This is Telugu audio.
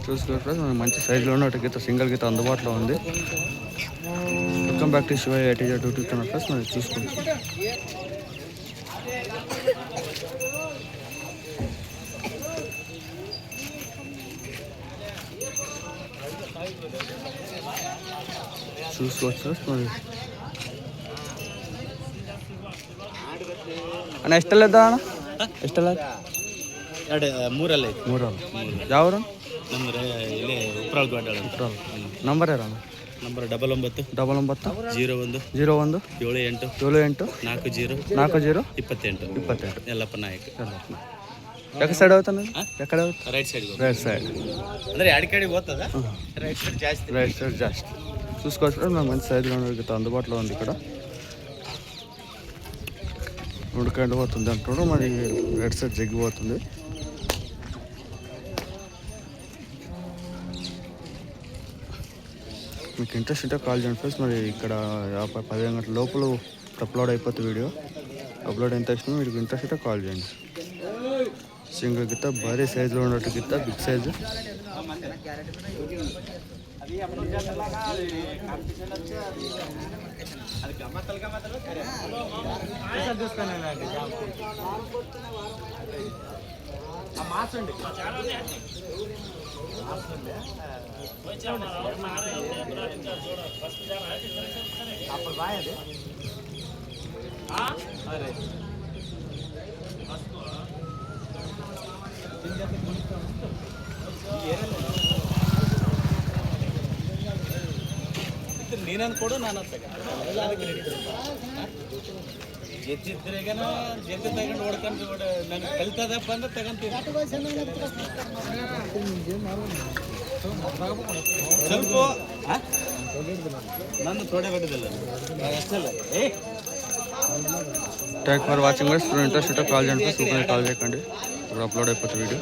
చూసుకోవాలి ఫ్రెండ్స్, మనకి మంచి సైజులో ఉన్న గీత సింగిల్ గీత అందుబాటులో ఉంది. Welcome back to Shiva ATZ YouTube channel friends. మనం చూసుకుంటాం. చూసుకోవచ్చు మరి ಅಣ್ಣ ಎಷ್ಟೆಲ್ಲ ಅಣ್ಣ ಎಷ್ಟೆಲ್ಲ ಮೂರಲ್ಲಿ ಯಾವ್ರು ನಮ್ದು ಇಲ್ಲೇ ಉಪ್ರಾಳ್ ಗೋಡ ಉಪ್ರಾಳ್ ನಂಬರ್ ಯಾರು ನಂಬರ್ 99 01 78 78 40 28 ಯಲ್ಲಪ್ಪ ನಾಯಕ್. ఎక్కడ సైడ్ అవుతుంది ఎక్కడ రైట్ సైడ్ ಅಂದರೆ ಎರಡು ಕಡೆ ಹೋಗ್ತದ రైట్ సైడ్ జాస్తి చూసుకోవచ్చు. మనకు మంచి సైజులో గీత అందుబాటులో ఉంది. ఇక్కడ 3 గంటలు పోతుంది అంటున్నాడు. మరి రైట్ సైడ్ జగ్గిపోతుంది. మీకు ఇంట్రెస్ట్ ఉంటే కాల్ చేయండి ఫ్రెండ్స్. మరి ఇక్కడ 15 గంటల లోపల అప్లోడ్ అయిపోతుంది వీడియో. అప్లోడ్ అయిన తక్షణ మీకు ఇంట్రెస్ట్ ఉంటే కాల్ చేయండి. సింగిల్ గిత్త భారీ సైజులో ఉన్నట్టు గిత్త బిగ్ సైజు. ನೀನು ಕೊಡು ನಾನು ಎತ್ತಿದ್ರೆಗನ ಜೊತೆ ತಗೊಂಡು ಹೊಡ್ಕೊಂಡು ನನಗೆ ಕಲ್ತದಪ್ಪ ಅಂದ್ರೆ ತಗೊಂತೀನಿ. ಸ್ವಲ್ಪ ನನ್ನ ತೋಡೆ ಬಿಟ್ಟಿದ್ದಲ್ಲ ಅಷ್ಟಲ್ಲ. Thank for watching guys. Interest ఉంటే కాల్ చేయండి ఫ్రెండ్స్. కాల్ చేయకండి, ఇప్పుడు అప్లోడ్ అయిపోతుంది వీడియో.